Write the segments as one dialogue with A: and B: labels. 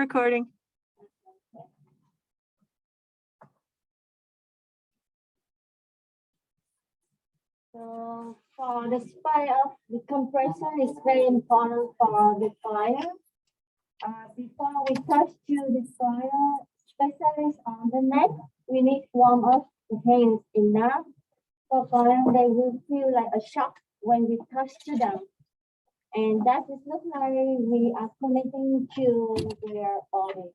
A: recording.
B: So for the spine of the compression is very important for the client. Before we touch to the client, especially on the neck, we need warm up the hands enough. For client, they will feel like a shock when we touch to them. And that is look like we are connecting to their body,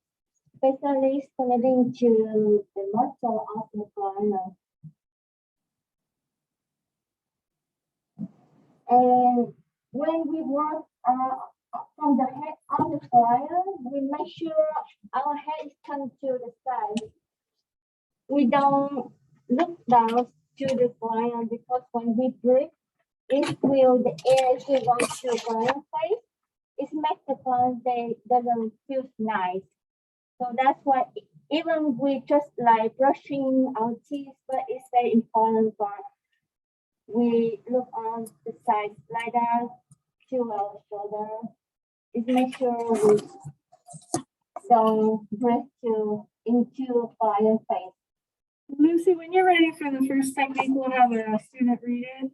B: especially connecting to the muscle of the client. And when we work from the head of the client, we make sure our head is turned to the side. We don't look down to the client because when we breathe, it will the air will go to the client's face. It makes the client they doesn't feel nice. So that's why even we just like brushing our teeth, but it's very important for we look on the side like that to our shoulder. It make sure we don't breathe into client's face.
A: Lucy, when you're ready for the first technique, we'll have a student read it.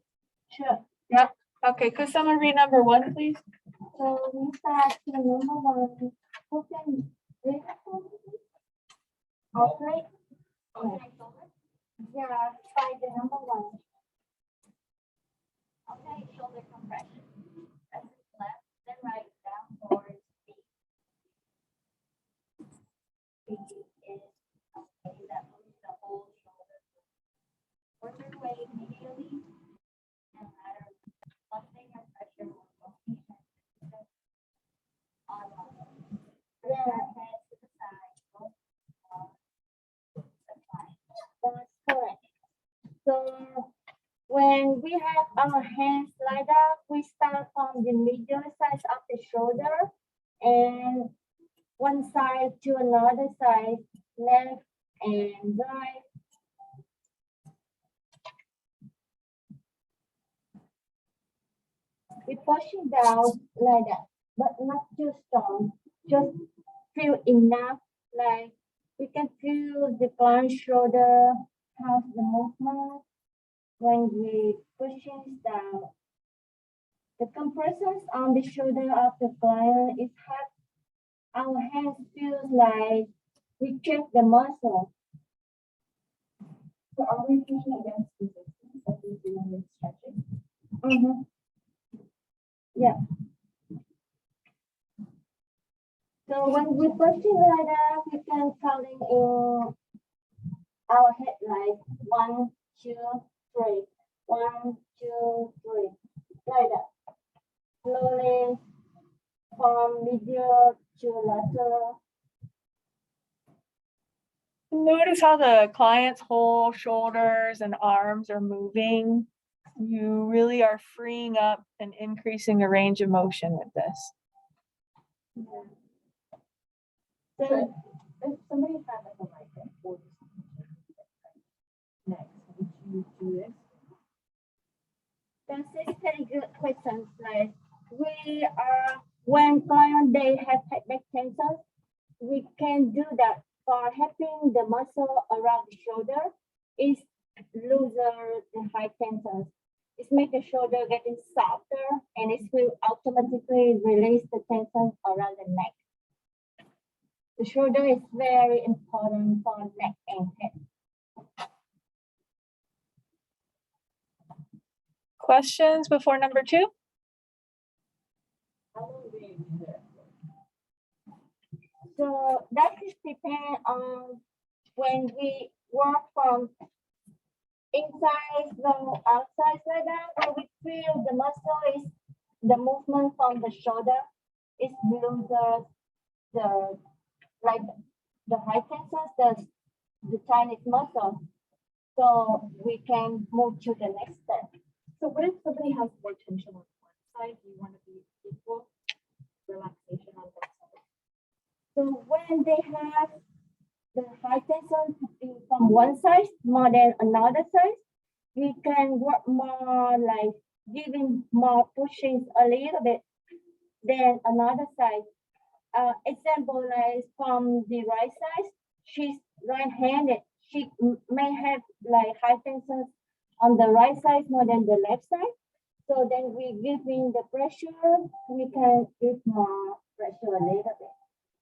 B: Sure.
A: Yep. Okay, could someone read number 1, please?
B: So we start to number 1. Who can read it for me? Okay. Yeah, try the number 1. Okay, shoulder compression. That's left, then right, down, forward, feet. Feet is okay, that moves the whole shoulder. Work your way immediately and ladder. Lifting and pressure will on head to the side. That's correct. So when we have our hands like that, we start from the medial side of the shoulder and one side to another side, left and right. We pushing down like that, but not too strong. Just feel enough, like we can feel the client's shoulder, how's the movement when we pushing down. The compressions on the shoulder of the client is have our hands feels like we check the muscle.
C: So are we pushing against resistance like we do when we're stretching?
B: Yeah. So when we pushing like that, we can counting in our head like 1, 2, 3, 1, 2, 3, like that. Slowly from medial to lateral.
A: Notice how the client's whole shoulders and arms are moving. You really are freeing up and increasing the range of motion with this.
B: So
C: If somebody had like a migraine or next, would you do this?
B: that's a very good question. Like we are when client they have back tension, we can do that for helping the muscle around the shoulder is looser the high tension. It make the shoulder getting softer and it will automatically release the tension around the neck. The shoulder is very important for neck and head.
A: Questions before number 2?
C: How long do you do that?
B: So that is depend on when we work from inside to outside like that, when we feel the muscle is the movement from the shoulder is below the like the high tension, the Chinese muscle. So we can move to the next step.
C: So what if somebody has more tension on one side? Do you want to be equal relaxation on both sides?
B: So when they have the high tension from one side more than another side, we can work more like giving more pushing a little bit than another side. example, like from the right side, she's right-handed. She may have like high tension on the right side more than the left side. So then we giving the pressure, we can give more pressure a little bit,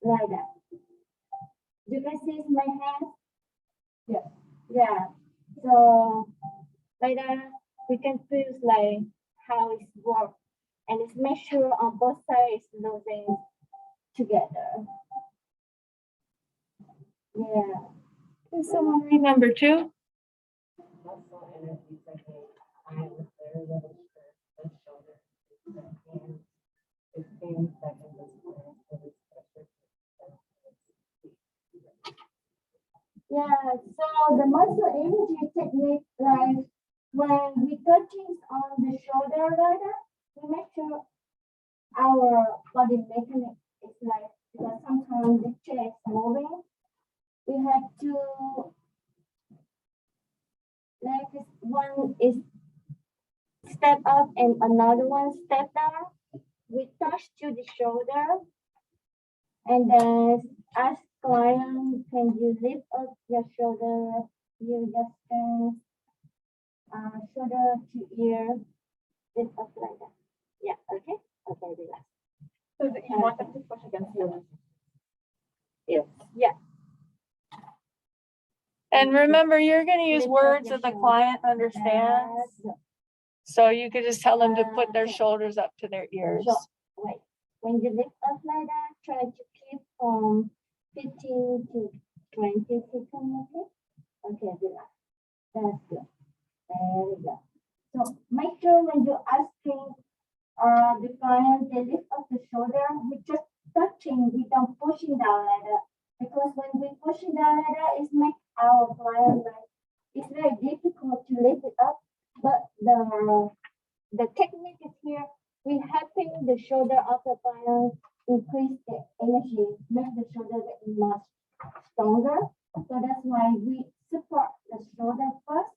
B: like that. You can see my hand? Yeah. Yeah. So like that, we can feel like how it's work. And it's make sure on both sides losing together. Yeah.
A: Can someone read number 2?
D: Muscle energy technique. I am very little stress, the shoulder, the hand, 15 seconds of strength for this pressure.
B: Yeah, so the muscle energy technique, like when we touching on the shoulder like that, we make sure our body mechanic is like, because sometimes the chair is moving, we have to, like this one is step up and another one step down. We touch to the shoulder, and then ask client, can you lift up your shoulder? You just can shoulder to ear, lift up like that. Yeah, okay, okay, relax.
C: So that you want them to push against the other.
B: Yes. Yeah.
A: And remember, you're going to use
B: Lift up
A: words
B: your
A: that the
B: shoulder.
A: client understands.
B: Yes.
A: So you could just tell them to put their
B: Okay.
A: shoulders up to their ears.
B: So, wait, when you lift up like that, try to keep from 15 to 20 seconds, okay? Okay, relax. That's good. Very good. So make sure when you're asking the client, they lift up the shoulder, we just touching, we don't pushing down like that. Because when we pushing down like that, it makes our client like, it's very difficult to lift it up. But the technique is here, we helping the shoulder of the client increase the energy, make the shoulder get much stronger. So that's why we support the shoulder first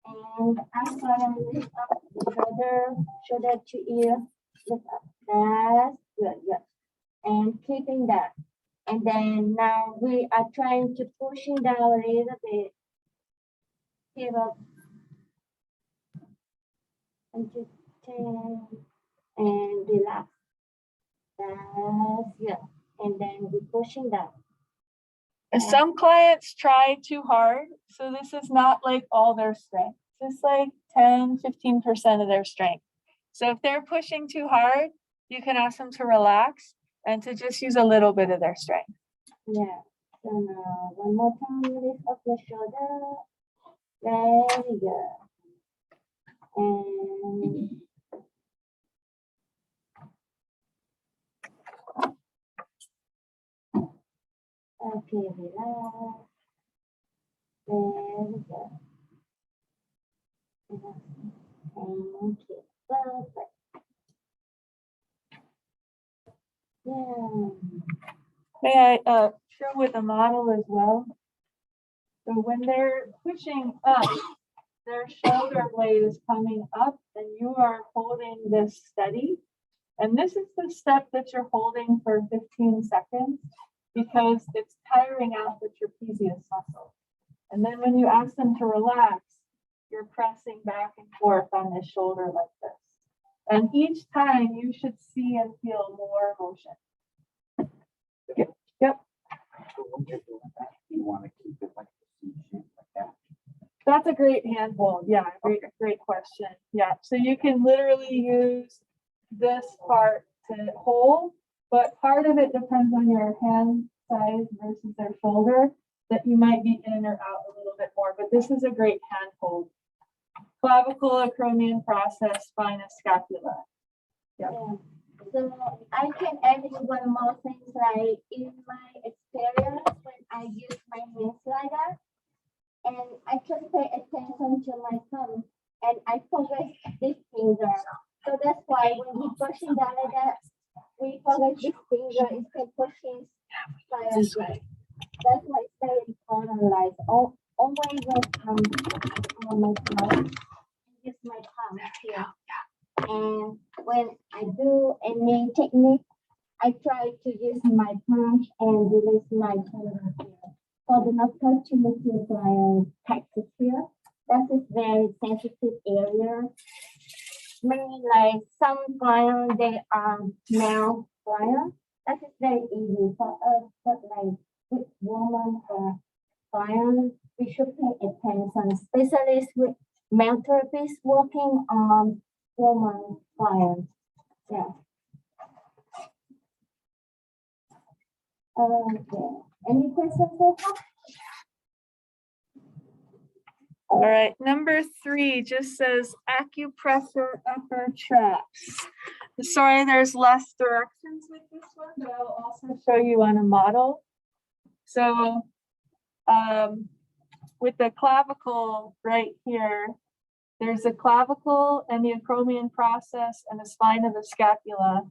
B: and ask client lift up the shoulder to ear, lift up. That's good, good. And keeping that. And then now we are trying to pushing down a little bit. Give up. And just 10 and relax. That's good. And then we pushing down.
A: And some clients try too hard. So this is not like all their strength. Just like 10, 15% of their strength. So if they're pushing too hard, you can ask them to relax and to just use a little bit of their strength.
B: Yeah. So now one more time, lift up your shoulder. Very good. And okay, relax. Very good. Okay, perfect. Yeah.
A: May I show with a model as well? So when they're pushing up, their shoulder blade is coming up and you are holding this steady. And this is the step that you're holding for 15 seconds because it's tiring out the trapezius muscle. And then when you ask them to relax, you're pressing back and forth on this shoulder like this. And each time you should see and feel more motion. Yep.
E: You want to keep it like the C shape like that.
A: That's a great hand hold. Yeah, great question. Yeah, so you can literally use this part to hold, but part of it depends on your hand size versus their shoulder, that you might be in or out a little bit more, but this is a great hand hold. Clavicle, acromion process, spinous, scapula.
B: Yeah. So I can add in one more thing, like in my experience when I use my hand slider, and I just pay attention to my thumb, and I forget this finger. So that's why when we pushing down like that, we forget this finger instead pushing slightly. That's why it's very important. Like always when I'm on my thumb, use my palm here. And when I do any technique, I try to use my punch and release my shoulder here. For the not touching the client practice here, that is very sensitive area. Many like some clients, they are male clients. That is very easy for us, but like with women or clients, we should pay attention, especially with male therapists working on woman clients. Yeah. Okay. Any questions so far?
A: All right, number 3 just says acupressure upper traps. Sorry, there's less directions with this one, but I'll also show you on a model. So with the clavicle right here, there's a clavicle and the acromion process and the spine of the scapula.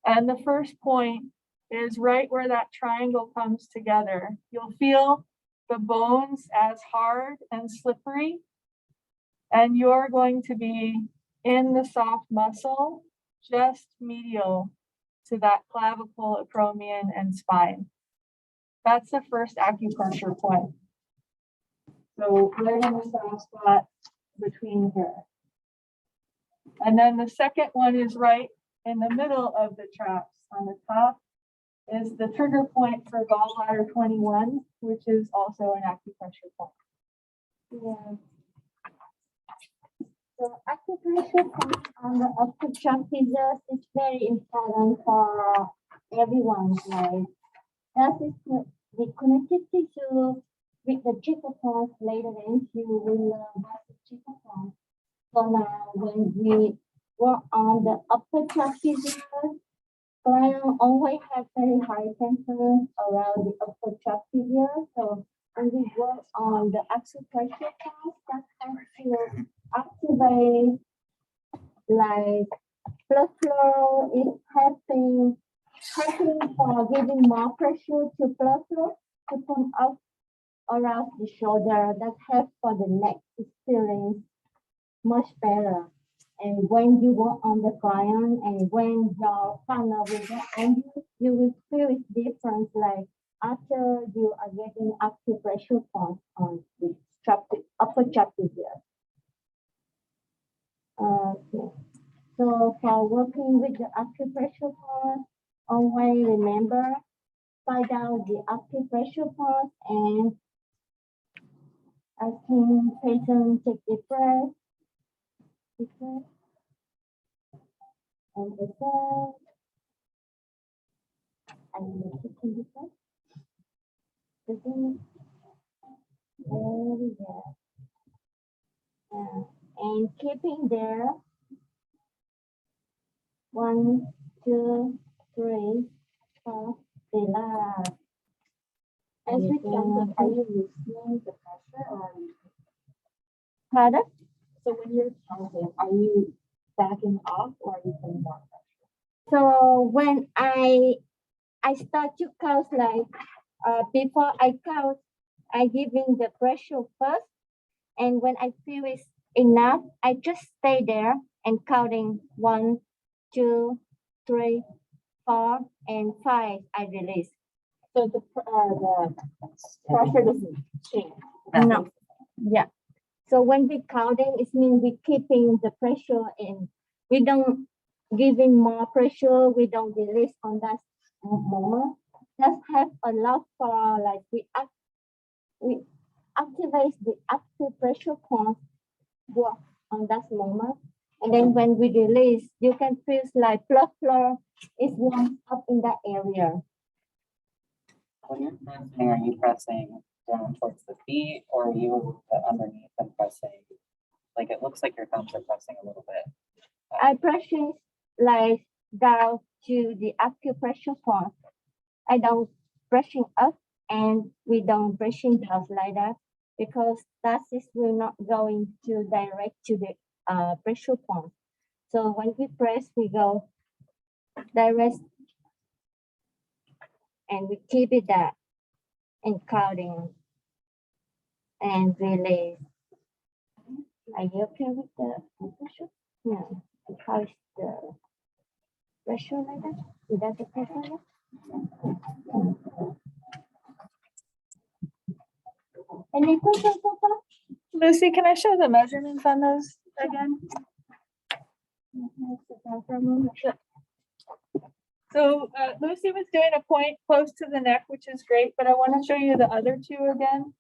A: And the first point is right where that triangle comes together. You'll feel the bones as hard and slippery, and you're going to be in the soft muscle, just medial to that clavicle, acromion, and spine. That's the first acupressure point. So right in the soft spot between here. And then the second one is right in the middle of the traps. On the top is the trigger point for gallbladder 21, which is also an acupressure point.
B: Yeah. So acupressure point on the upper trapezius is very important for everyone. Like that is the connective tissue with the trichyplas. Later on, you will learn about the trichyplas. So now, when we work on the upper trapezius, client always have very high tension around the upper trapezius. So when we work on the acupressure point, that has to activate like blood flow. It's helping for giving more pressure to blood flow to come up around the shoulder. That helps for the neck experience much better. And when you work on the client and when your partner will get on you will feel it's different. Like after you are getting acupressure point on the upper trapezius. Okay. So for working with the acupressure point, always remember, find out the acupressure point and asking patient take deep breath. And exhale. And taking deep breath. Breathing. Very good. And keeping there. 1, 2, 3, 4. Relax.
C: As we count, are you loosening the pressure or are you?
B: Pardon?
C: So when you're counting, are you backing off or are you putting more pressure?
B: So when I start to count, like before I count, I giving the pressure first, and when I feel it's enough, I just stay there and counting 1, 2, 3, 4, and 5. I release.
C: So the pressure doesn't change.
B: No, yeah. So when we counting, it means we keeping the pressure in. We don't giving more pressure. We don't release on that moment. Just have a lot for like we activate the acupressure point work on that moment. And then when we release, you can feel like blood flow is warm up in that area.
E: When you're pressing, are you pressing down towards the feet or are you underneath and pressing? Like it looks like your thumbs are pressing a little bit.
B: I pressing like down to the acupressure point. I don't brushing up and we don't brushing down like that because that is we're not going to direct to the pressure point. So when we press, we go direct and we keep it there and counting and release. Are you okay with the pressure? No, because Pressure like that? Is that the pressure? Any questions so far?
A: Lucy, can I show the measurements on those again? Sit down for a moment. So Lucy was doing a point close to the neck, which is great, but I want to show you the other two again.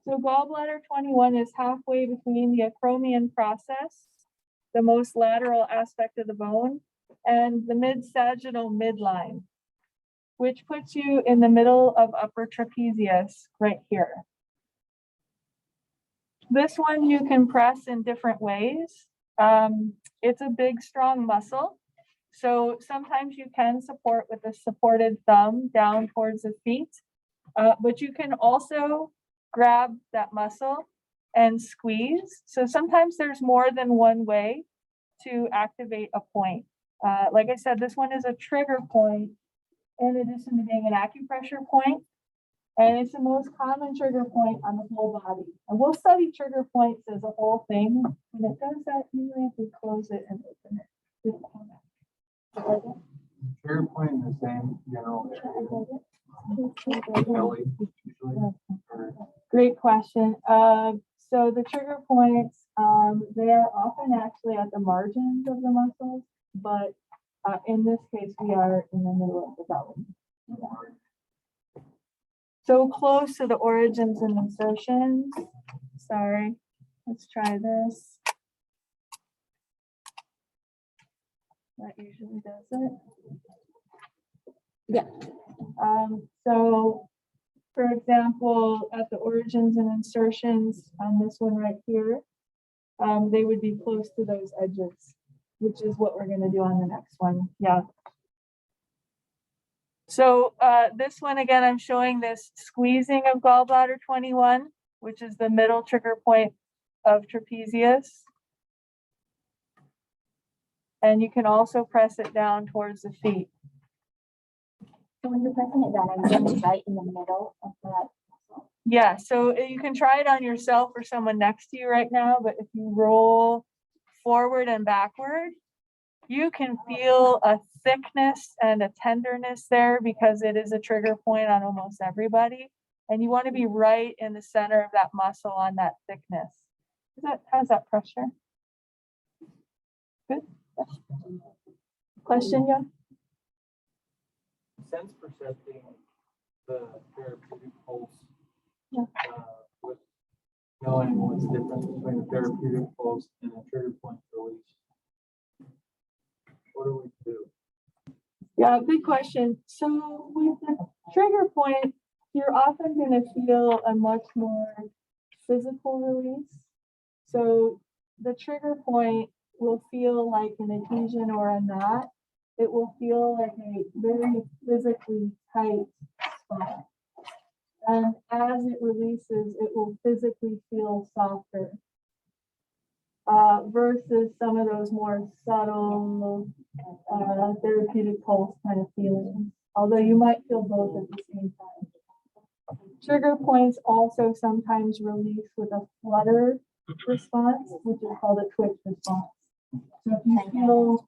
A: So gallbladder 21 is halfway between the acromion process, the most lateral aspect of the bone, and the mid-sagittal midline, which puts you in the middle of upper trapezius right here. This one you can press in different ways. It's a big, strong muscle. So sometimes you can support with a supported thumb down towards the feet, but you can also grab that muscle and squeeze. So sometimes there's more than one way to activate a point. Like I said, this one is a trigger point in addition to being an acupressure point. And it's the most common trigger point on the whole body. And we'll study trigger points as a whole thing. When it does that, usually if we close it and open it.
F: Trigger point in the same general area. Belly, usually, or
A: Great question. So the trigger points, they are often actually at the margins of the muscles, but in this case, we are in the middle of the belly. So close to the origins and insertions. Sorry, let's try this. That usually does it. Yeah. So for example, at the origins and insertions on this one right here, they would be close to those edges, which is what we're going to do on the next one. Yeah. So this one, again, I'm showing this squeezing of gallbladder 21, which is the middle trigger point of trapezius. And you can also press it down towards the feet.
B: So when you're pressing it down, I'm getting right in the middle of that.
A: Yeah, so you can try it on yourself or someone next to you right now, but if you roll forward and backward, you can feel a thickness and a tenderness there because it is a trigger point on almost everybody. And you want to be right in the center of that muscle on that thickness. How's that pressure? Good. Question, yeah?
F: sense percepting the therapeutic pulse.
A: Yeah.
F: With knowing what's the difference between a therapeutic pulse and a trigger point release. What do we do?
A: Yeah, good question. So with the trigger point, you're often going to feel a much more physical release. So the trigger point will feel like an adhesion or a knot. It will feel like a very physically tight spot. And as it releases, it will physically feel softer. Versus some of those more subtle therapeutic pulse kind of feelings. Although you might feel both at the same time. Trigger points also sometimes release with a flutter response, which is called a twitch response. So if you feel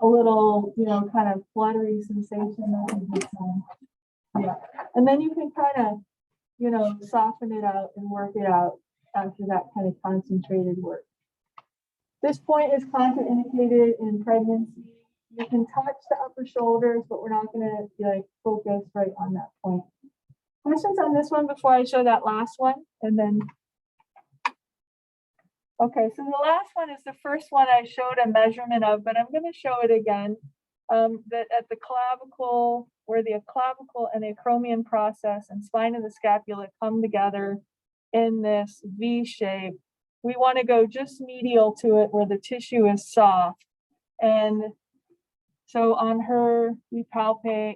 A: a little, kind of fluttery sensation, that's a good sign. Yeah. And then you can kind of, soften it out and work it out after that kind of concentrated work. This point is contraindicated in pregnancy. You can touch the upper shoulders, but we're not going to focus right on that point. Questions on this one before I show that last one? And then, okay, so the last one is the first one I showed a measurement of, but I'm going to show it again. That at the clavicle, where the clavicle and the acromion process and spine of the scapula come together in this V shape, we want to go just medial to it where the tissue is soft. And so on her, we palpate,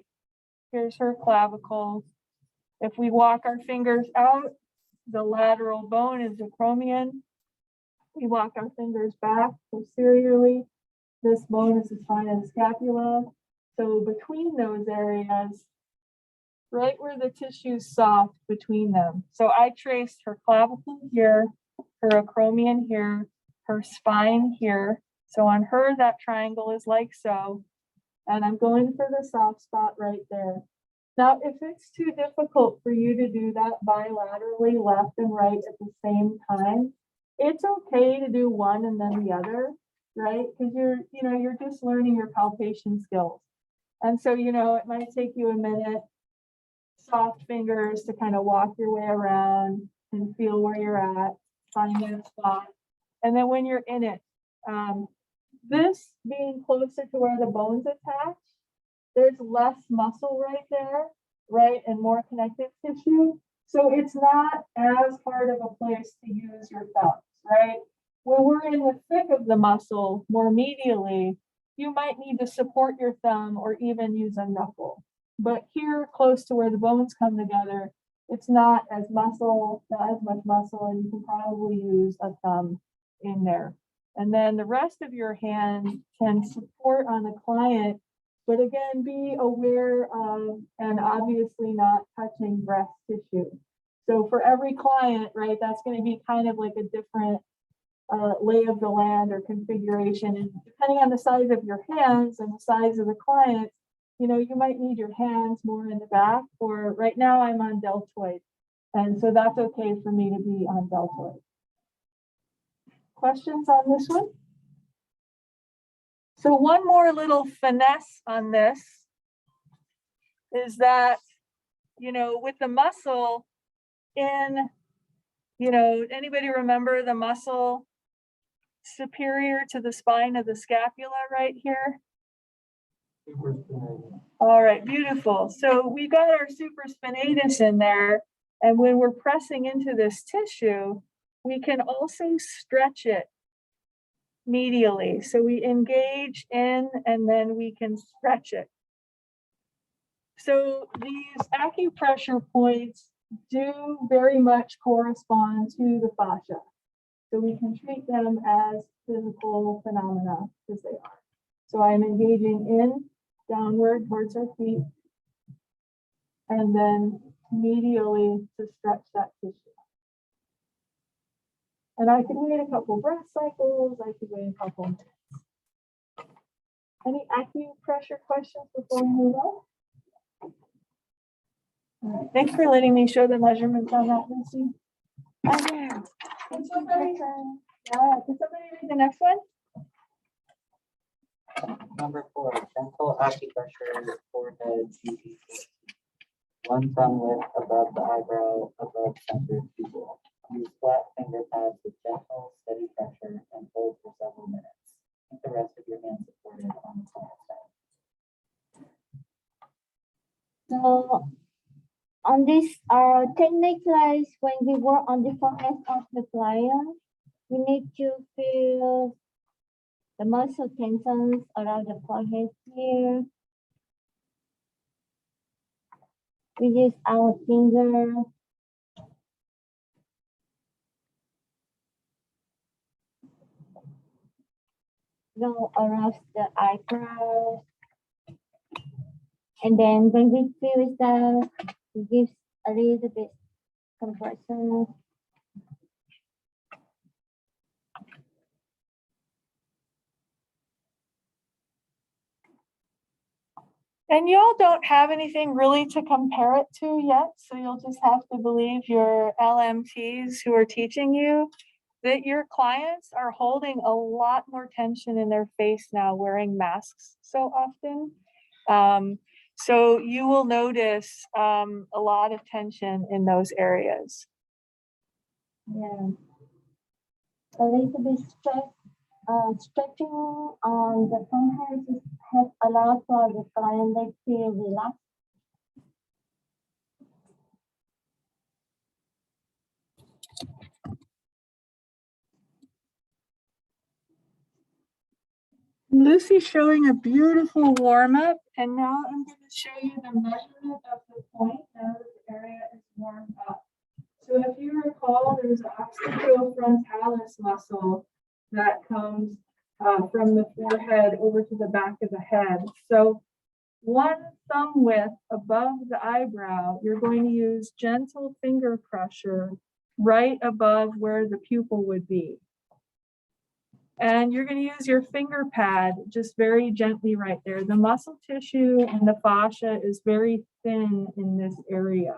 A: here's her clavicle. If we walk our fingers out, the lateral bone is acromion. We walk our fingers back posteriorly. This bone is the spine of the scapula. So between those areas, right where the tissue is soft between them. So I traced her clavicle here, her acromion here, her spine here. So on her, that triangle is like so. And I'm going for the soft spot right there. Now, if it's too difficult for you to do that bilaterally, left and right at the same time, it's okay to do one and then the other, right? Because you're just learning your palpation skills. And so, it might take you a minute, soft fingers to kind of walk your way around and feel where you're at, find that spot. And then when you're in it, this being closer to where the bones attach, there's less muscle right there, right? And more connective tissue. So it's not as hard of a place to use your thumbs, right? When we're in the thick of the muscle, more medially, you might need to support your thumb or even use a knuckle. But here, close to where the bones come together, it's not as much muscle, and you can probably use a thumb in there. And then the rest of your hand can support on the client, but again, be aware of, and obviously not touching breast tissue. So for every client, right, that's going to be kind of like a different lay of the land or configuration. And depending on the size of your hands and the size of the client, you might need your hands more in the back, or right now I'm on deltoid. And so that's okay for me to be on deltoid. Questions on this one? So one more little finesse on this is that, with the muscle in, anybody remember the muscle superior to the spine of the scapula right here? All right, beautiful. So we got our supraspinatus in there, and when we're pressing into this tissue, we can also stretch it medially. So we engage in, and then we can stretch it. So these acupressure points do very much correspond to the fascia. So we can treat them as physical phenomena as they are. So I'm engaging in, downward towards our feet, and then medially to stretch that tissue. And I could wait a couple breath cycles, I could wait a couple minutes. Any acupressure questions before we move on? All right, thanks for letting me show the measurements on that, Lucy. Okay. Can somebody read the next one?
E: Number 4, gentle acupressure, forehead, GP. One thumb width above the eyebrow, above center pupil. Use flat finger pads with gentle, steady pressure and hold for several minutes. Keep the rest of your hand supported on the palm side.
B: So on this technique, like when we work on the forehead of the client, we need to feel the muscle tensions around the forehead here. We use our finger. Go around the eyebrows. And then when we feel that, we give a little bit compression.
A: And y'all don't have anything really to compare it to yet, so you'll just have to believe your LMTs who are teaching you that your clients are holding a lot more tension in their face now wearing masks so often. So you will notice a lot of tension in those areas.
B: Yeah. A little bit stretching on the forehead has allowed for the client to feel relaxed.
A: Lucy's showing a beautiful warm-up, and now I'm going to show you the measurement of the point now that the area is warmed up. So if you recall, there's the occipital frontalis muscle that comes from the forehead over to the back of the head. So one thumb width above the eyebrow, you're going to use gentle finger pressure right above where the pupil would be. And you're going to use your finger pad just very gently right there. The muscle tissue and the fascia is very thin in this area.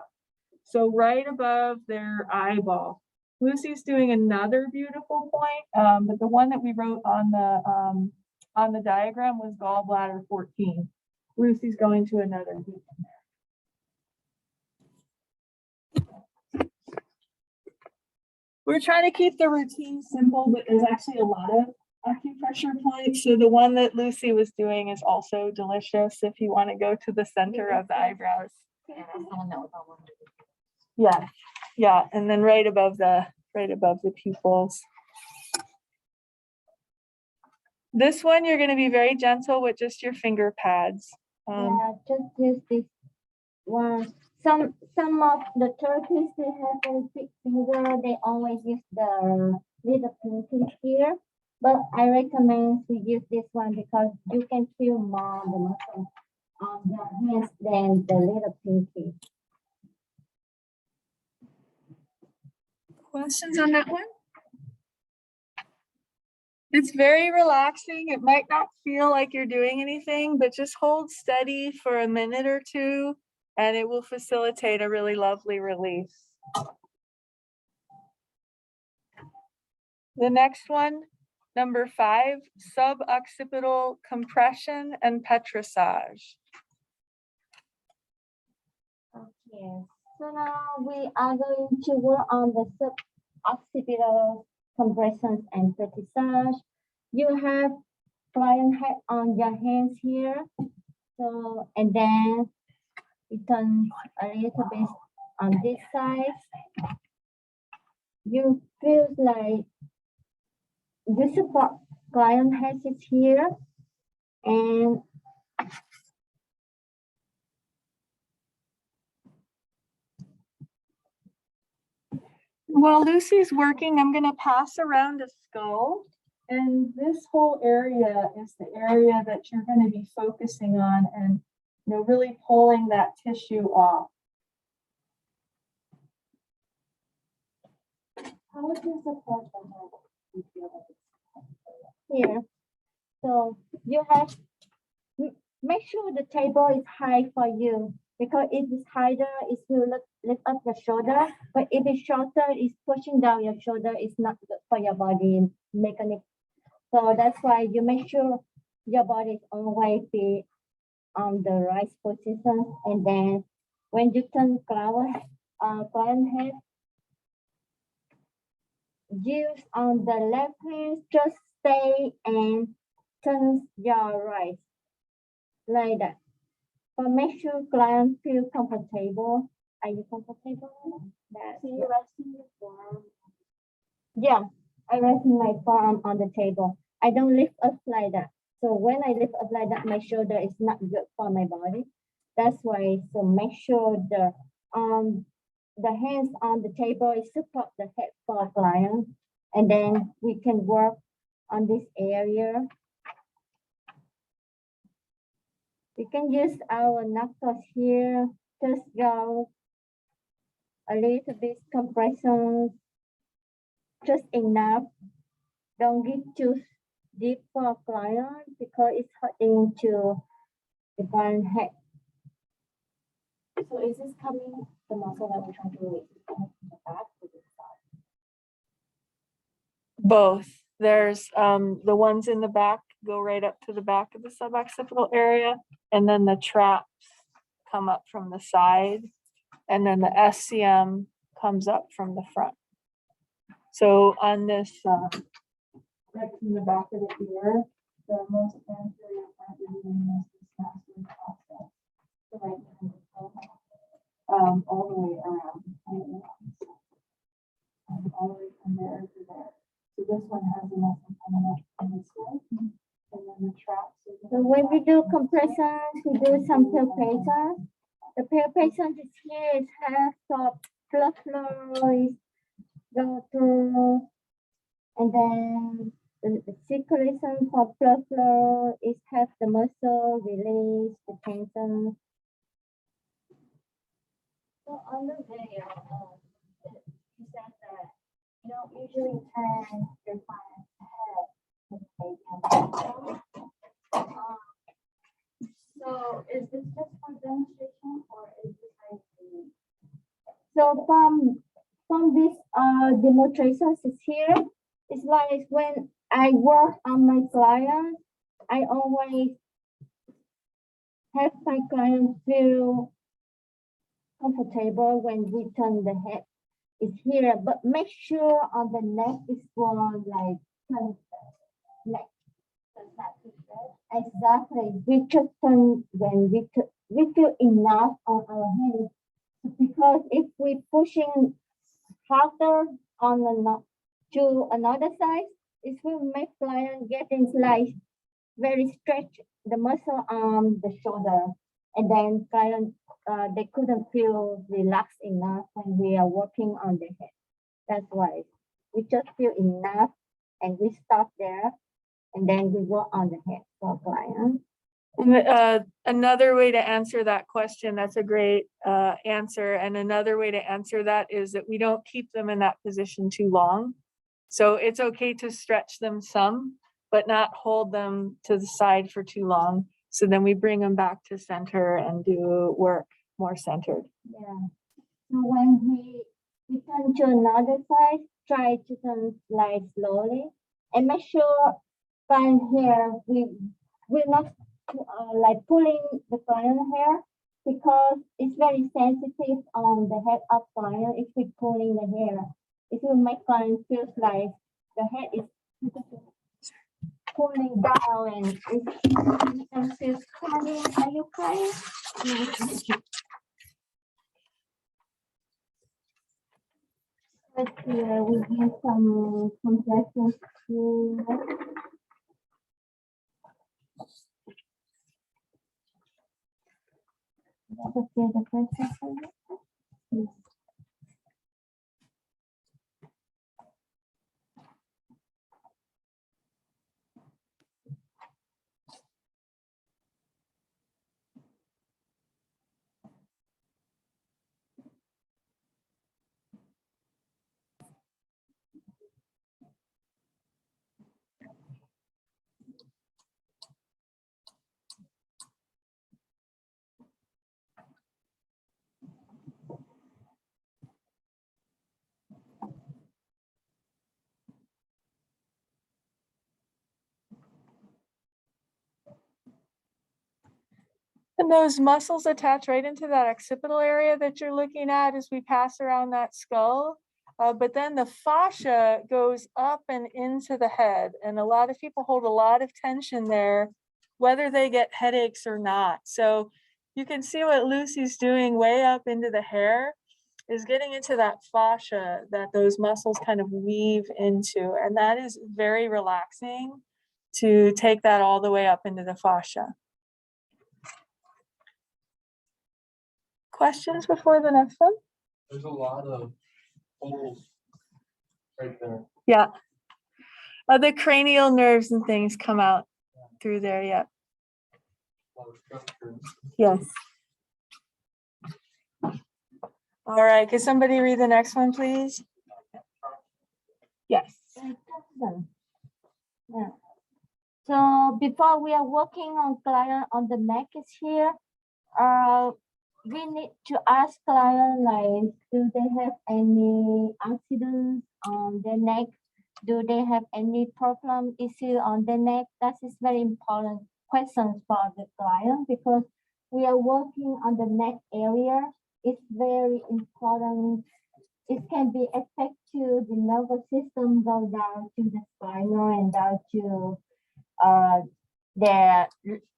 A: So right above their eyeball. Lucie's doing another beautiful point, but the one that we wrote on the diagram was gallbladder 14. Lucie's going to another deep in there. We're trying to keep the routine simple, but there's actually a lot of acupressure points. So the one that Lucie was doing is also delicious if you want to go to the center of the eyebrows. Yeah, yeah, and then right above the pupils. This one you're going to be very gentle with just your finger pads.
B: Yeah, just use this one. Some of the therapists they have a big finger. They always use the little pinky here, but I recommend to use this one because you can feel more the muscle on your hands than the little pinky.
A: Questions on that one? It's very relaxing. It might not feel like you're doing anything, but just hold steady for a minute or two and it will facilitate a really lovely release. The next one, number 5, suboccipital compression and petrissage.
B: Okay, so now we are going to work on the suboccipital compressions and petrissage. You have client head on your hands here. So, and then you turn a little bit on this side. You feel like you support client head is here. And
A: while Lucie's working, I'm going to pass around a skull. And this whole area is the area that you're going to be focusing on and really pulling that tissue off.
B: how would you support the head? Here. So you have make sure the table is high for you because if it's higher, it will lift up your shoulder. But if it's shorter, it's pushing down your shoulder. It's not good for your body mechanic. So that's why you make sure your body is always be on the right position. And then when you turn client head, use on the left hand, just stay and turn your right like that. But make sure client feel comfortable. Are you comfortable? That's you resting your forearm. Yeah, I rest my forearm on the table. I don't lift up like that. So when I lift up like that, my shoulder is not good for my body. That's why. So make sure the hands on the table is support the head for client, and then we can work on this area. We can use our knuckles here, just go a little bit compression, just enough. Don't get too deep for client because it's hurting to the client head.
C: So is this coming, the muscle that we're trying to release, is coming from the back or the side?
A: Both. There's the ones in the back go right up to the back of the suboccipital area, and then the traps come up from the side, and then the SCM comes up from the front. So on this, right from the back of the ear, the most anterior part is the most massive process. The right hand all the way around, all the way from there to there. So this one has a muscle coming up in this way, and then the traps.
B: So when we do compressions, we do some palpation. The palpation is here, it has the blood flow, go through, and then the circulation for blood flow is have the muscle release, the tension.
C: So on the video, you said that you don't usually turn your client's head
B: way and so is this just for demonstration or is this like so from this demonstrations is here, it's like when I work on my client, I always have my client feel comfortable when we turn the head. It's here, but make sure on the neck is for like turn the neck. Exactly. We should turn when we feel enough on our hands. Because if we pushing harder on to another side, it will make client getting like very stretch the muscle on the shoulder, and then client they couldn't feel relaxed enough when we are working on the head. That's why we just feel enough, and we stop there, and then we work on the head for client.
A: Another way to answer that question, that's a great answer. And another way to answer that is that we don't keep them in that position too long. So it's okay to stretch them some, but not hold them to the side for too long. So then we bring them back to center and do work more centered.
B: Yeah. So when we turn to another side, try to turn like slowly and make sure client here we're not like pulling the client hair because it's very sensitive on the head of client. If we pulling the hair, it will make client feel like the head is pulling down and you can feel crying. Are you crying? Let's see, we give some compressions to the pressure. Yes.
A: And those muscles attach right into that occipital area that you're looking at as we pass around that skull. But then the fascia goes up and into the head. And a lot of people hold a lot of tension there, whether they get headaches or not. So you can see what Lucie's doing way up into the hair is getting into that fascia that those muscles kind of weave into. And that is very relaxing to take that all the way up into the fascia. Questions before the next one?
F: There's a lot of holes right there.
A: Yeah. The cranial nerves and things come out through there. Yeah.
F: A lot of structure.
A: Yes. All right. Can somebody read the next one, please? Yes.
B: Yeah. So before we are working on client on the neck is here, we need to ask client like, do they have any accidents on their neck? Do they have any problem issue on the neck? That is very important questions for the client because we are working on the neck area. It's very important. It can be affect to the nervous system, go down to the spinal and down to their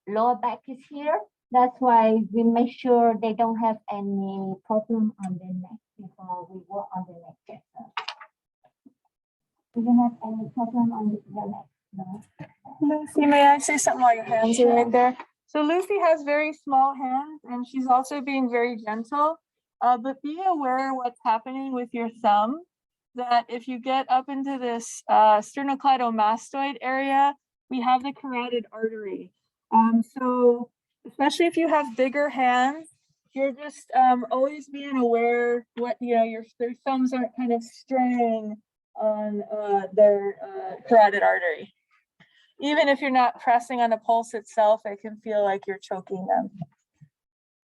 B: lower back is here. That's why we make sure they don't have any problem on their neck before we work on the neck chapter. We don't have any problem on the neck, no.
A: Lucie, may I say something while your hands are right there? So Lucie has very small hands and she's also being very gentle. But be aware what's happening with your thumb, that if you get up into this sternocleidomastoid area, we have the carotid artery. So especially if you have bigger hands, you're just always being aware what, your thumbs aren't kind of straying on their carotid artery. Even if you're not pressing on the pulse itself, it can feel like you're choking them.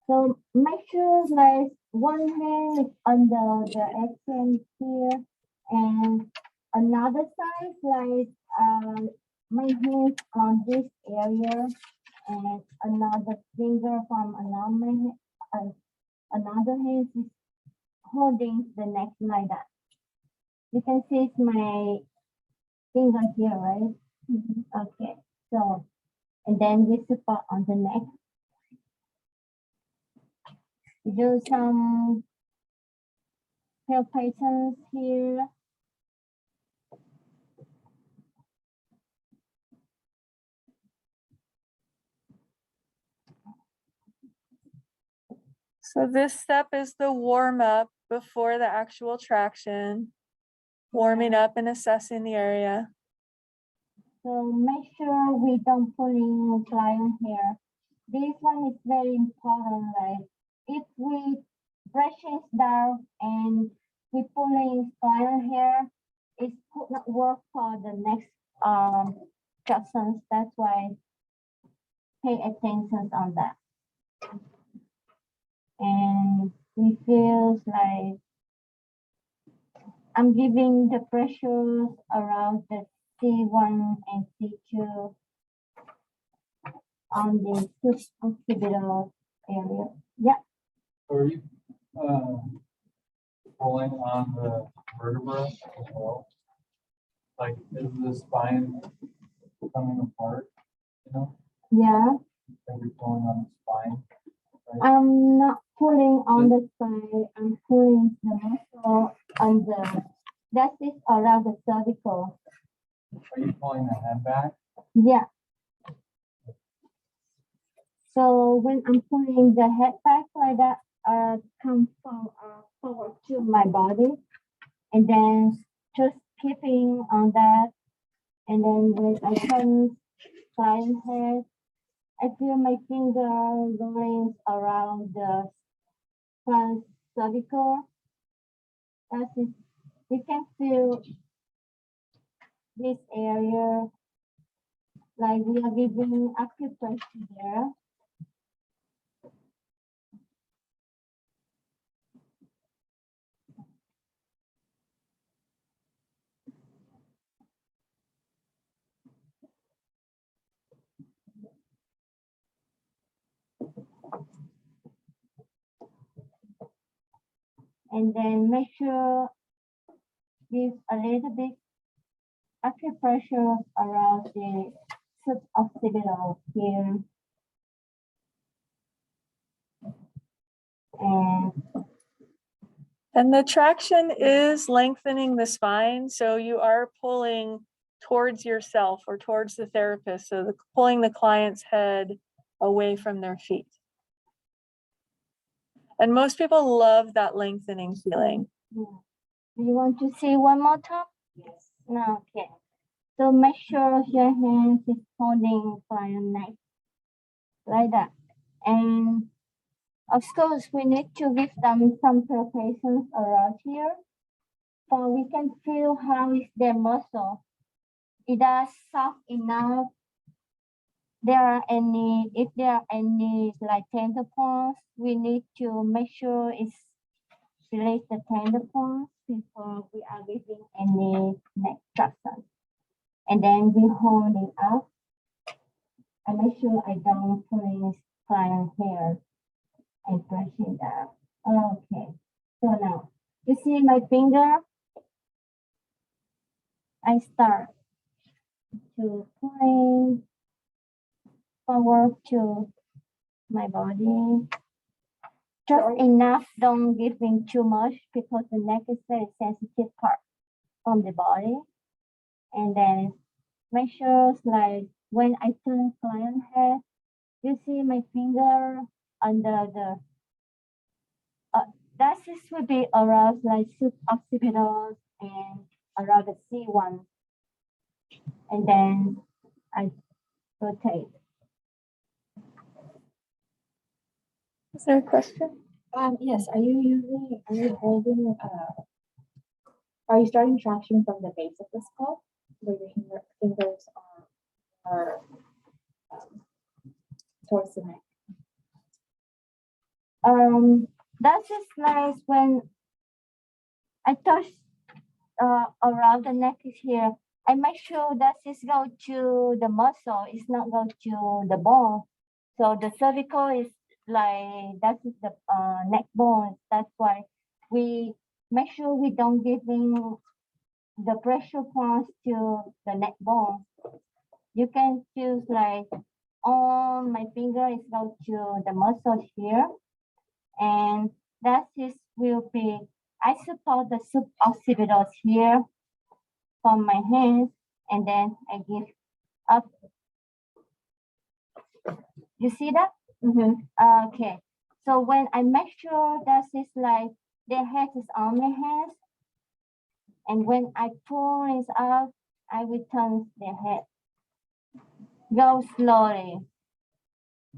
B: So make sure like one hand is under the action here and another side like my hands on this area and another finger from another hand is holding the neck like that. You can see it's my finger here, right? Okay, so and then we support on the neck. Do some palpations here.
A: So this step is the warm up before the actual traction, warming up and assessing the area.
B: So make sure we don't pulling client hair. This one is very important. Like if we brushing down and we pulling client hair, it could not work for the next sections. That's why pay attention on that. And we feel like I'm giving the pressures around the C1 and C2 on the suboccipital area. Yeah,
F: Are you, pulling on the vertebra as well? Like, is the spine coming apart, you know?
B: yeah.
F: Are you pulling on the spine?
B: I'm not pulling on the side. I'm pulling the muscle on the, that is around the cervical.
F: Are you pulling the head back?
B: Yeah. So when I'm pulling the head back like that, come from forward to my body, and then just keeping on that, and then when I turn client head, I feel my finger going around the front cervical. That is, you can feel this area, like we are giving acupressure there. And then make sure give a little bit acupressure around the suboccipital here.
A: And the traction is lengthening the spine. So you are pulling towards yourself or towards the therapist. So pulling the client's head away from their feet. And most people love that lengthening feeling.
B: Yeah. Do you want to see one more time?
D: Yes.
B: No, okay. So make sure your hands is holding client neck like that. And of course, we need to give them some palpations around here, so we can feel how is their muscle. Is that soft enough? If there are any like tender points, we need to make sure it's release the tender points before we are giving any neck traction. And then we hold it up. I make sure I don't pull client hair and brushing that. Okay, so now you see my finger. I start to pulling forward to my body. Just enough, don't give me too much because the neck is very sensitive part from the body. And then make sure like when I turn client head, you see my finger under the that is would be around like suboccipital and around the C1. And then I rotate.
A: Is there a question?
C: Yes, are you holding, are you starting traction from the base of the skull where your fingers are or towards the neck?
B: That is nice when I touch around the neck is here. I make sure that is go to the muscle, it's not go to the bone. So the cervical is like that is the neck bone. That's why we make sure we don't giving the pressure points to the neck bone. You can choose like on my finger is go to the muscle here, and that is will be I support the suboccipital here from my hands, and then I give up. You see that? Okay. So when I make sure that is like the head is on my hands, and when I pull it up, I will turn the head. Go slowly,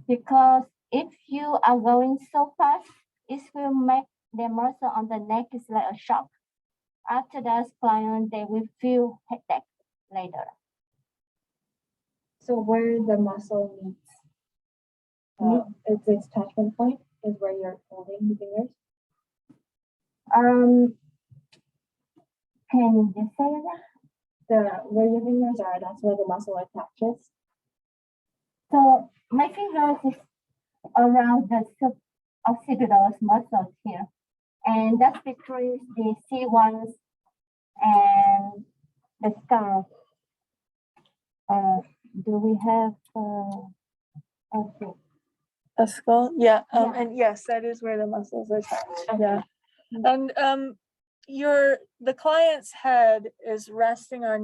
B: because if you are going so fast, it will make the muscle on the neck is like a shock. After that, client they will feel headache later.
C: So where the muscle meets, it's its attachment point is where you're holding the fingers.
B: Can you just say that?
C: Where your fingers are, that's where the muscle attaches.
B: So my fingers is around the suboccipital muscles here, and that's between the C1s and the skull. Do we have okay?
A: A skull, yeah,
B: Yeah.
A: and yes, that is where the muscles are attached, yeah. And the client's head is resting on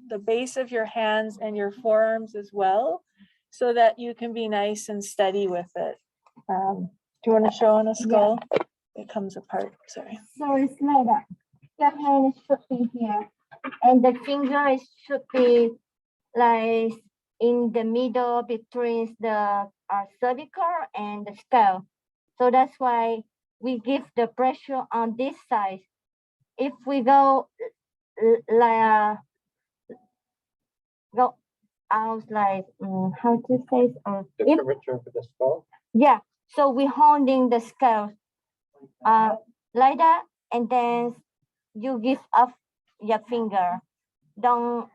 A: the base of your hands and your forearms as well, so that you can be nice and steady with it. Do you want to show on a skull? It comes apart, sorry.
B: So it's like that. Your hand should be here, and the finger should be like in the middle between the cervical and the skull. So that's why we give the pressure on this side. If we go like go out like how to say
F: The
B: if,
F: curvature of the skull.
B: yeah, so we holding the skull like that, and then you give up your finger. Don't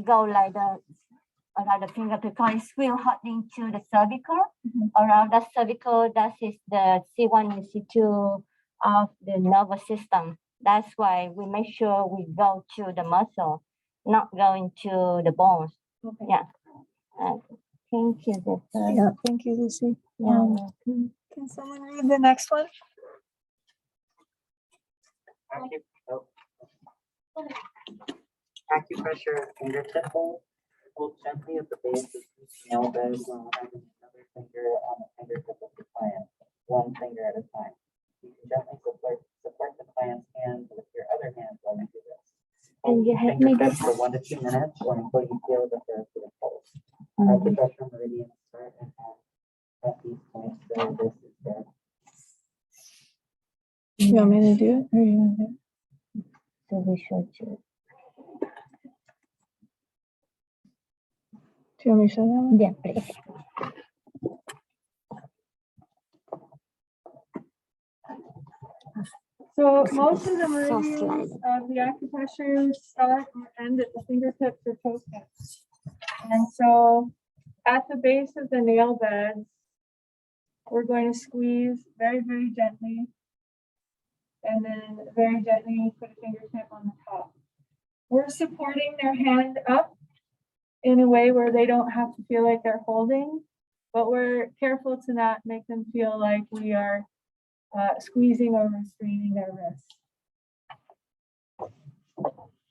B: go like around the finger, because it's still holding to the cervical. Around the cervical, that is the C1 and C2 of the nervous system. That's why we make sure we go to the muscle, not going to the bones.
C: Okay.
B: Yeah. Thank you.
A: Yeah, thank you, Lucy.
B: Yeah.
A: Can someone read the next one?
E: Acupressure fingertip hold. Hold gently at the base of each nail bed while having another finger on the fingertip of the client, one finger at a time. You can gently support the client's hands with your other hand while you do this.
B: And you have me
E: Fingertips for 1 to 2 minutes or until you feel the therapeutic pulse. Acupressure meridians start and end at these points, so this is good.
A: You want me to do it, or you want to do it?
B: So we should do.
A: Do you want me to show that one?
B: Yeah, please.
A: So most of the meridians of the acupressure start and end at the fingertips or toe tips. And so at the base of the nail beds, we're going to squeeze very, very gently. And then very gently put a fingertip on the top. We're supporting their hand up in a way where they don't have to feel like they're holding, but we're careful to not make them feel like we are squeezing or restraining their wrists.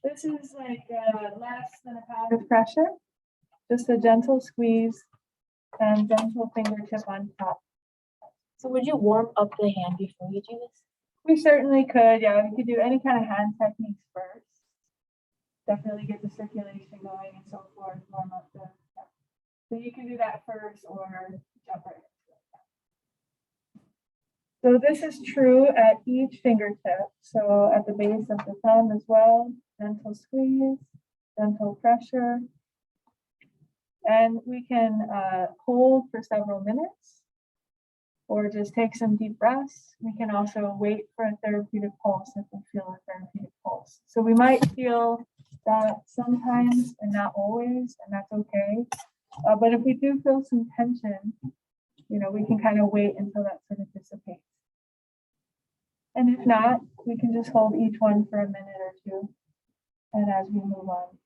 A: This is like less than a pound of pressure, just a gentle squeeze and gentle fingertip on top.
C: So would you warm up the hand before you do this?
A: We certainly could, yeah, we could do any kind of hand techniques first. Definitely get the circulation going and so forth, warm up the, yeah. So you can do that first or jump right into it. So this is true at each fingertip. So at the base of the thumb as well, gentle squeeze, gentle pressure. And we can hold for several minutes or just take some deep breaths. We can also wait for a therapeutic pulse if we feel a therapeutic pulse. So we might feel that sometimes and not always, and that's okay. But if we do feel some tension, we can kind of wait until that sort of dissipates. And if not, we can just hold each one for a minute or two. And as we move on.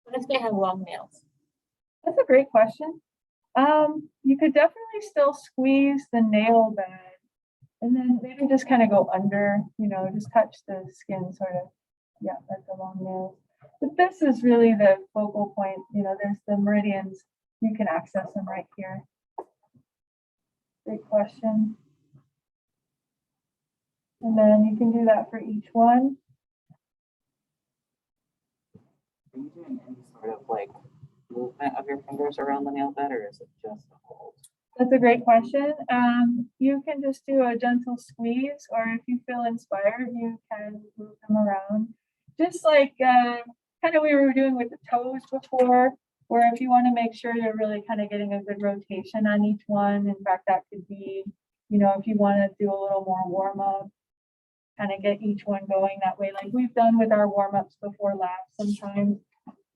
C: What if they have long nails?
A: That's a great question. You could definitely still squeeze the nail bed and then maybe just kind of go under, just touch the skin sort of, yeah, like the long nails. But this is really the focal point, there's the meridians, you can access them right here. Great question. And then you can do that for each one.
E: Are you doing any sort of like movement of your fingers around the nail bed, or is it just a hold?
A: That's a great question. You can just do a gentle squeeze, or if you feel inspired, you can move them around. Just like kind of we were doing with the toes before, where if you want to make sure you're really kind of getting a good rotation on each one. In fact, that could be, if you want to do a little more warm up, kind of get each one going that way, like we've done with our warm ups before laps. Sometimes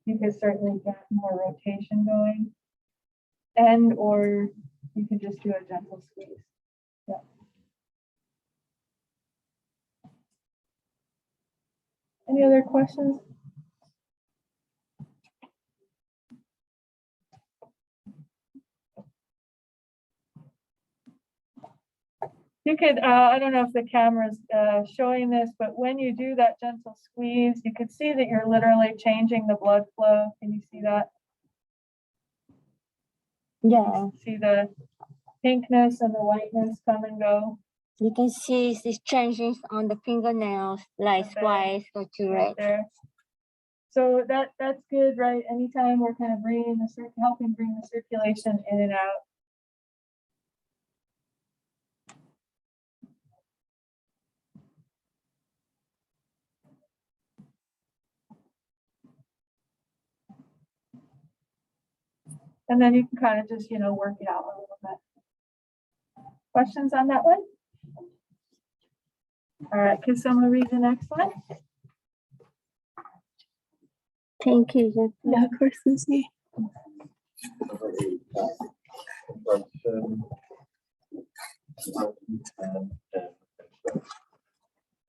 A: you could certainly get more rotation going, or you can just do a gentle squeeze. Yeah. Any other questions? You could, I don't know if the camera's showing this, but when you do that gentle squeeze, you could see that you're literally changing the blood flow. Can you see that?
B: Yeah,
A: See the pinkness and the whiteness come and go?
B: you can see these changes on the fingernails, like
A: Okay.
B: twice or two
A: Right
B: red.
A: there. So that's good, right? Anytime we're kind of helping bring the circulation in and out. And then you can kind of just, work it out a little bit. Questions on that one? All right, can someone read the next one?
B: Thank you.
A: Yeah, of course, Lucy.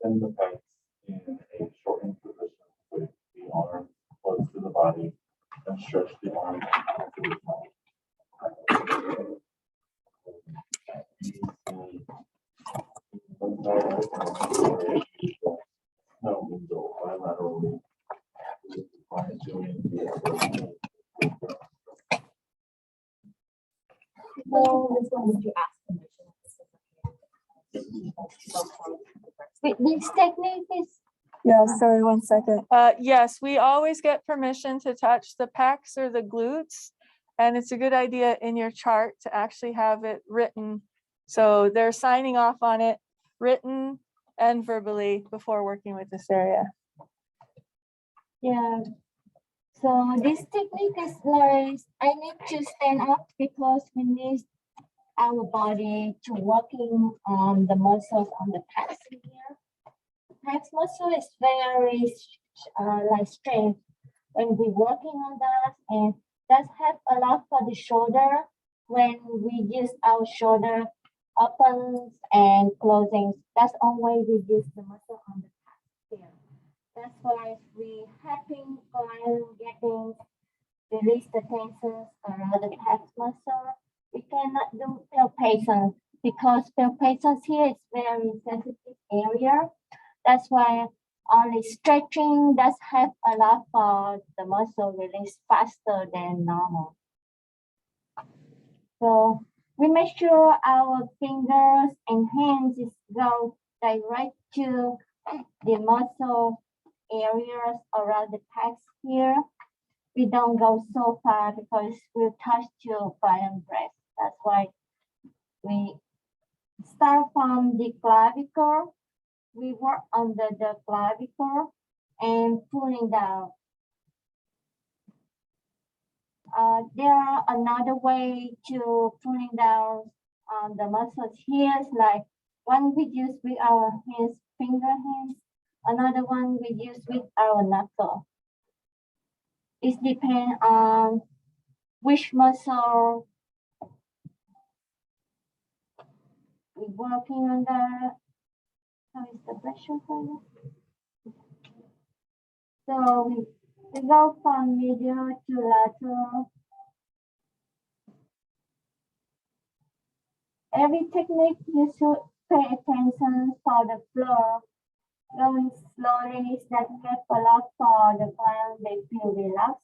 F: Bend the pecs in a shortened position with the arm close to the body and stretch the arm to the bilaterally.
C: So this one, would you ask permission?
B: With this technique is
A: Yeah, sorry, 1 second. Yes, we always get permission to touch the pecs or the glutes. And it's a good idea in your chart to actually have it written. So they're signing off on it, written and verbally before working with this area.
B: Yeah. So this technique is like I need to stand up because we need our body to working on the muscles on the pecs here. Pecs muscle is very like strength when we working on that, and that help a lot for the shoulder when we use our shoulder opens and closing. That's one way we use the muscle on the pecs here. That's why we helping client getting release the tensions around the pecs muscle. We cannot do palpation because palpations here is very sensitive area. That's why only stretching does help a lot for the muscle release faster than normal. So we make sure our fingers and hands is go direct to the muscle areas around the pecs here. We don't go so far because we'll touch to violent breath. That's why we start from the clavicle. We work under the clavicle and pulling down. There are another way to pulling down the muscles here is like one we use with our hands, hands. Another one we use with our knuckle. It depends on which muscle we're working on that. How is the pressure for you? So we go from medial to lateral. Every technique you should pay attention for the floor. Going slowly is that help a lot for the client, they feel relaxed.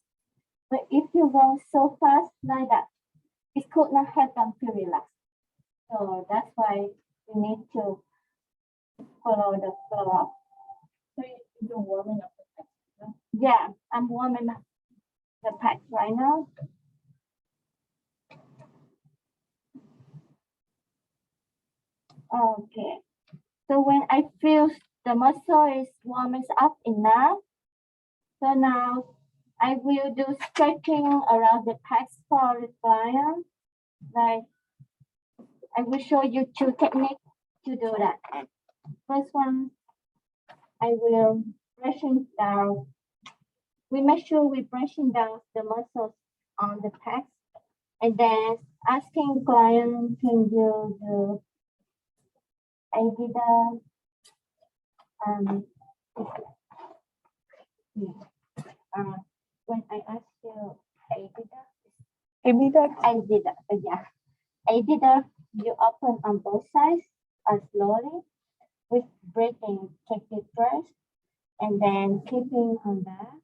B: But if you go so fast like that, it could not help them feel relaxed. So that's why you need to follow the flow.
C: So you're warming up the pecs.
B: Yeah, I'm warming up the pecs right now. Okay. So when I feel the muscle is warming up enough, so now I will do stretching around the pecs for the client. Like I will show you two techniques to do that. First one, I will brushing down. We make sure we brushing down the muscles on the pecs, and then asking client, can you do either when I ask you either, yeah, either you open on both sides slowly with breathing, take it first, and then keeping on that.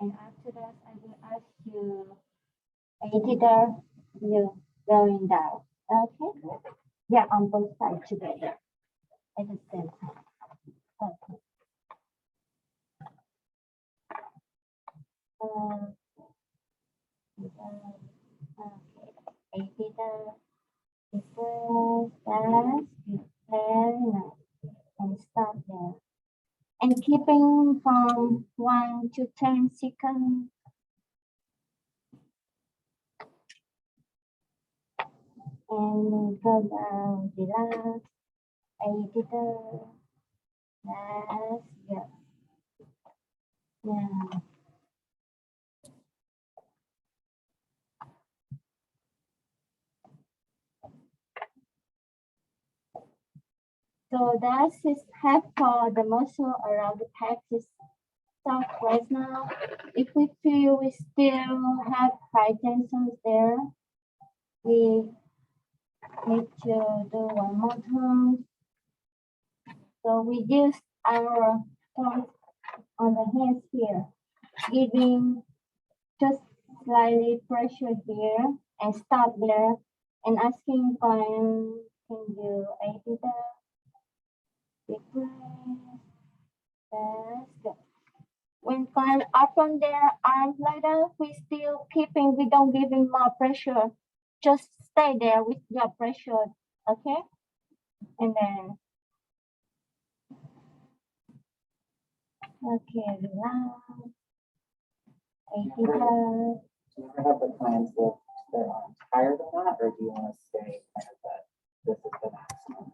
B: And after that, I will ask you either you going down. Okay? Yeah, on both sides together at the same time. Okay. Either very nice, and stop there. And keeping from 1 to 10 seconds. And go down, relax, either. That's good. Yeah. So that's his head for the muscle around the pec is soft right now. If we feel we still have high tensions there, we need to do one more time. So we use our thumbs on the hands here, giving just slightly pressure here and stop there and asking client, can you either deep breath? That's good. When client open their arms like that, we still keeping, we don't giving more pressure. Just stay there with your pressure, okay? And then, okay, relax.
E: Do you ever have the clients lift their arms higher than that, or do you want to stay kind of that this is the maximum?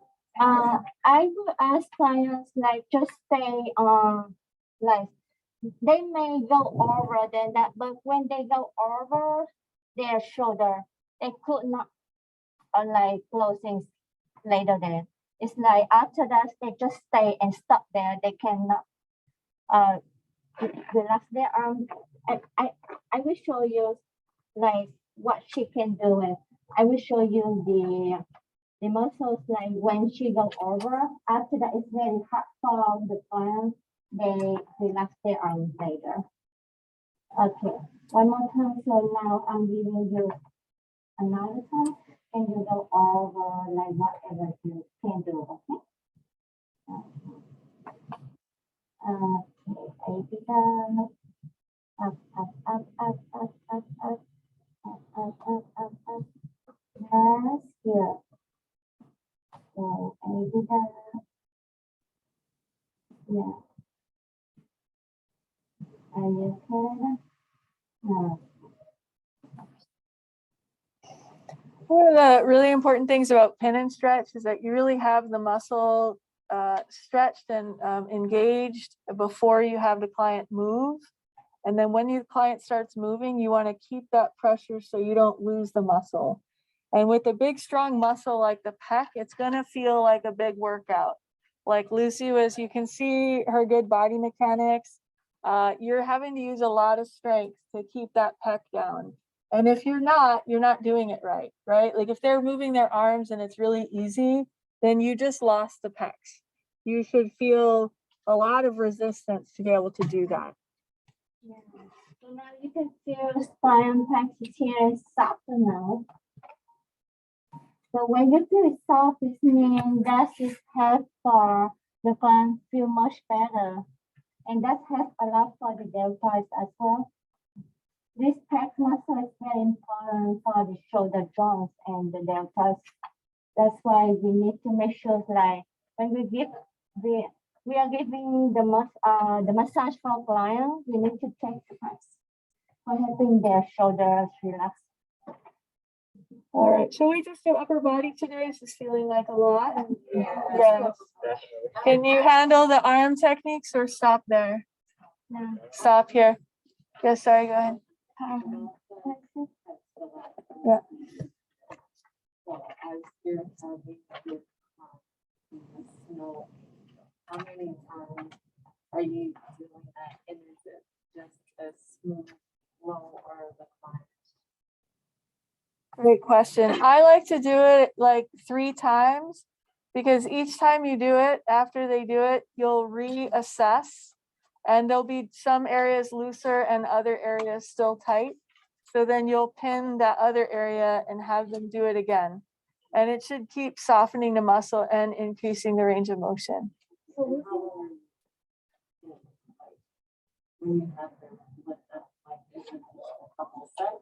B: I would ask clients like just stay on like they may go over than that, but when they go over their shoulder, they could not like closing later then. It's like after that they just stay and stop there. They cannot relax their arm. I will show you like what she can do it. I will show you the muscles like when she go over. After that, it's very hard for the client. They relax their arms later. Okay, one more time. So now I'm giving you another time, and you go over like whatever you can do. Okay. Okay, up, up, up, up, up, up, up, up, up, up, up, up. That's good. So yeah. And you can
A: One of the really important things about pin and stretch is that you really have the muscle stretched and engaged before you have the client move. And then when your client starts moving, you want to keep that pressure so you don't lose the muscle. And with a big, strong muscle like the pec, it's going to feel like a big workout. Like Lucy was, you can see her good body mechanics. You're having to use a lot of strength to keep that pec down. And if you're not doing it right, right? Like if they're moving their arms and it's really easy, then you just lost the pecs. You should feel a lot of resistance to be able to do that.
B: Yeah. So now you can feel the spine practice here is softer now. So when you feel it soft, it means that is help for the client feel much better. And that helps a lot for the deltoids as well. This pec muscle is very important for the shoulder joints and the deltoids. That's why we need to make sure, like when we are giving the massage for client, we need to take the press for helping their shoulders relax.
A: All right, shall we just do upper body today? This is feeling like a lot. Yes. Can you handle the arm techniques or stop there?
B: No.
A: Stop here. Yes, sorry, go ahead. Yeah.
D: Well, as you're having your snow, how many times are you doing that? And is it just a smooth flow or the climb?
A: Great question. I like to do it like 3 times because each time you do it, after they do it, you'll reassess and there'll be some areas looser and other areas still tight. So then you'll pin that other area and have them do it again. And it should keep softening the muscle and increasing the range of motion.
D: When you have them lift up, like, is it a couple seconds?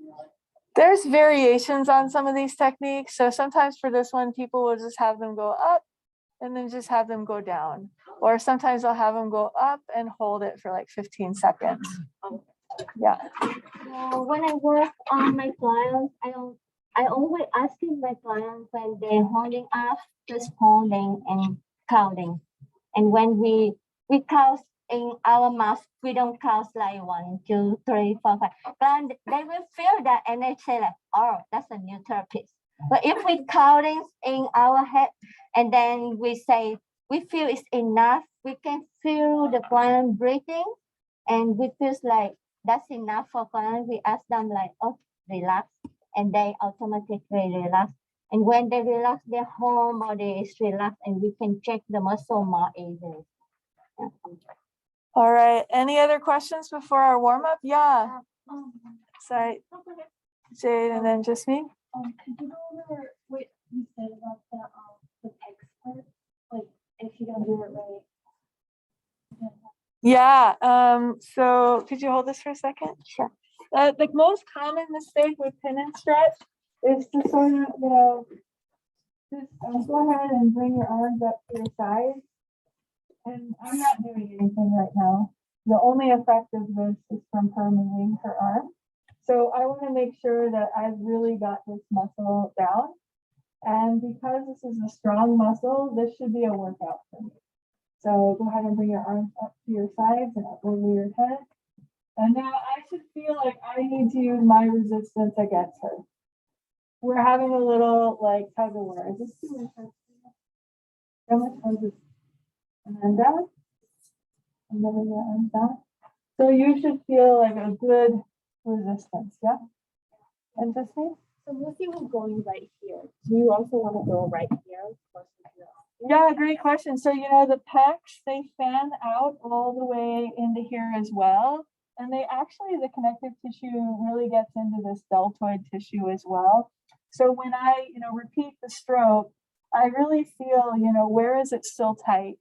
D: Like,
A: There's variations on some of these techniques. So sometimes for this one, people will just have them go up and then just have them go down. Or sometimes I'll have them go up and hold it for like 15 seconds. Yeah.
B: So when I work on my clients, I always asking my clients when they're holding up, just holding and counting. And when we count in our mouth, we don't count like 1, 2, 3, 4, 5. Then they will feel that and they say like, oh, that's a new therapist. But if we counting in our head and then we say, we feel it's enough, we can feel the client breathing and we feel like that's enough for client. We ask them like, oh, relax. And they automatically relax. And when they relax, their whole body is relaxed and we can check the muscle more easily. Yeah.
A: All right. Any other questions before our warm up? Yeah. Sorry. Jade and then just me.
C: Could you go over what you said about the pecs part? Like, if you don't do it right.
A: Yeah. So could you hold this for a second? Sure. The most common mistake with pin and stretch is to sort of, just go ahead and bring your arms up to your sides. And I'm not doing anything right now. The only effect of this is from her moving her arm. So I want to make sure that I've really got this muscle down. And because this is a strong muscle, this should be a workout for me. So go ahead and bring your arms up to your sides and up over your head. And now I should feel like I need to use my resistance against her. We're having a little like tug of war. Is this too much? How much was it? And then down. And then your arms down. So you should feel like a good resistance, yeah? And just me?
C: So Lucy was going right here. Do you also want to go right here?
A: Yeah, great question. So, the pecs, they fan out all the way into here as well. And they actually, the connective tissue really gets into this deltoid tissue as well. So when I, repeat the stroke, I really feel, where is it still tight?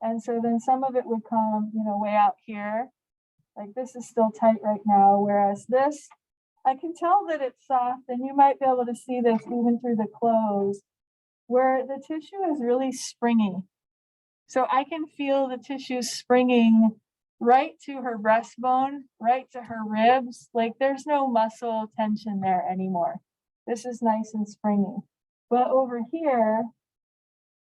A: And so then some of it would come, way out here. Like this is still tight right now. Whereas this, I can tell that it's soft, and you might be able to see this even through the clothes, where the tissue is really springy. So I can feel the tissue springing right to her breastbone, right to her ribs. Like there's no muscle tension there anymore. This is nice and springy. But over here,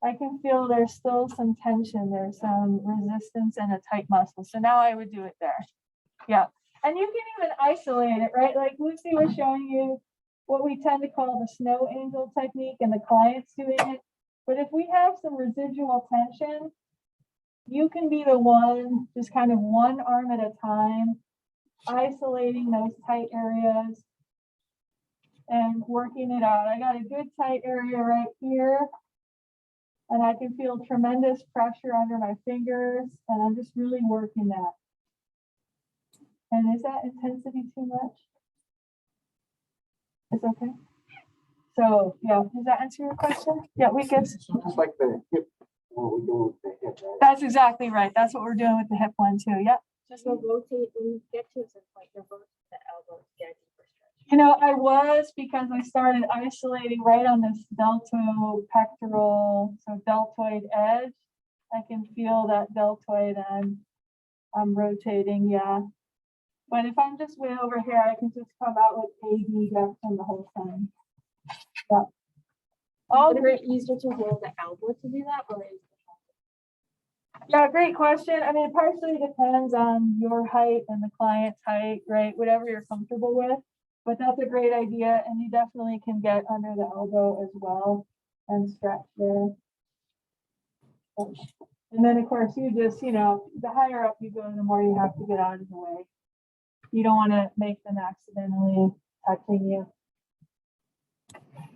A: I can feel there's still some tension. There's some resistance and a tight muscle. So now I would do it there. Yeah. And you can even isolate it, right? Like Lucy was showing you what we tend to call the snow angel technique, and the client's doing it. But if we have some residual tension, you can be the one, just kind of one arm at a time, isolating those tight areas and working it out. I got a good tight area right here, and I can feel tremendous pressure under my fingers, and I'm just really working that. And is that intensity too much? It's okay. So, yeah, does that answer your question? Yeah, we get.
G: It's like the hip, what we do with the hip, right?
A: That's exactly right. That's what we're doing with the hip one too. Yep. Just
C: So rotate when you get to a certain point, you're rotating the elbow to get a deeper stretch.
A: You know, I was, because I started isolating right on this deltopectoral, so deltoid edge. I can feel that deltoid and I'm rotating, yeah. But if I'm just way over here, I can just come out with AB duction the whole time. Yeah. All
C: Is
A: great.
C: it easier to hold the elbow to do that, or is it?
A: Yeah, great question. I mean, it partially depends on your height and the client's height, right? Whatever you're comfortable with. But that's a great idea, and you definitely can get under the elbow as well and stretch there. And then, of course, you just, you know, the higher up you go, the more you have to get out of the way. You don't want to make them accidentally touching you.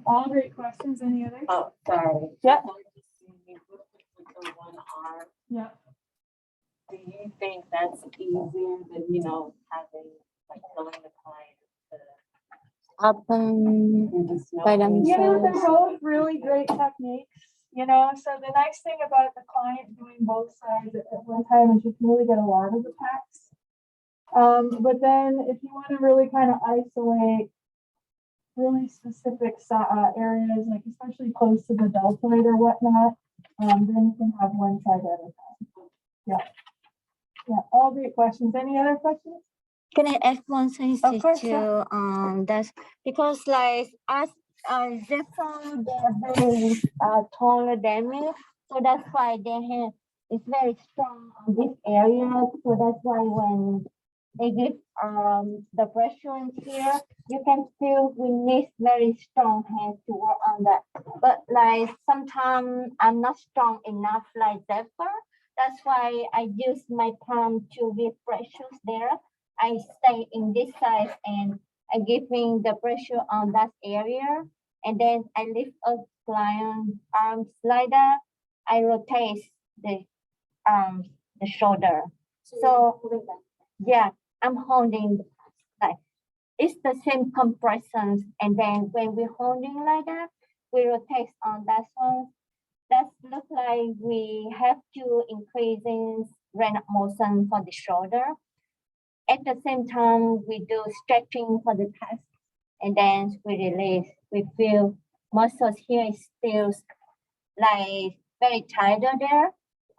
A: All great questions. Any others?
D: Oh, sorry.
A: Yeah.
D: With the one arm,
A: Yeah.
D: do you think that's easier than, you know, having, like, telling the client to
B: Open
D: do the snow?
B: by
D: angel?
A: You know, they're both really great techniques, you know, so the nice thing about the client doing both sides at one time is you can really get a lot of the packs. But then if you want to really kind of isolate really specific areas, like especially close to the deltoid or whatnot, then you can have one side at a time. Yeah. Yeah, all great questions. Any other questions?
B: Can I ask one thing
A: Of course,
B: to that's because like as Zefire, they're very taller than me, so that's why their hand is very strong on this area. So that's why when they give the pressure in here, you can feel we need very strong hands to work on that. But like sometimes I'm not strong enough like Zefire. That's why I use my palm to give pressures there. I stay in this side and I giving the pressure on that area. And then I lift up client arms like that. I rotate the shoulder. So yeah, I'm holding like it's the same compressions. And then when we're holding like that, we rotate on that one. That looks like we have to increase in range of motion for the shoulder. At the same time, we do stretching for the chest, and then we release. We feel muscles here is still like very tighter there.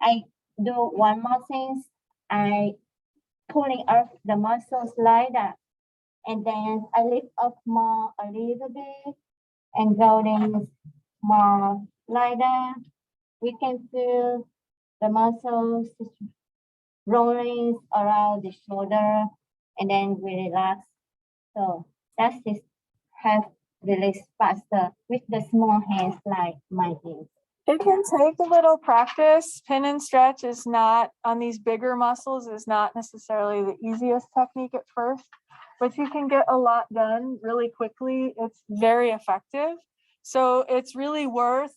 B: I do one more thing. I pulling up the muscles like that, and then I lift up more a little bit and going more like that. We can feel the muscles rolling around the shoulder, and then we relax. So that's just have release faster with the small hands like my hands.
A: It can take a little practice. Pin and stretch is not, on these bigger muscles, is not necessarily the easiest technique at first, but you can get a lot done really quickly. It's very effective. So it's really worth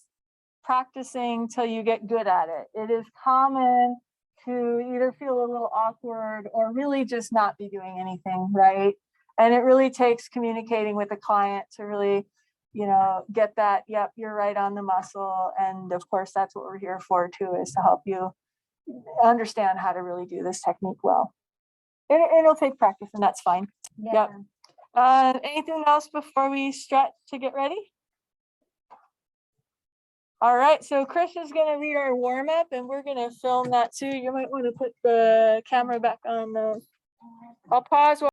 A: practicing till you get good at it. It is common to either feel a little awkward or really just not be doing anything, right? And it really takes communicating with the client to really, you know, get that, yep, you're right on the muscle. And of course, that's what we're here for too, is to help you understand how to really do this technique well. It'll take practice, and that's fine.
B: Yeah.
A: Yep. Anything else before we stretch to get ready? All right, so Chris is going to read our warm up, and we're going to film that too. You might want to put the camera back on. I'll pause.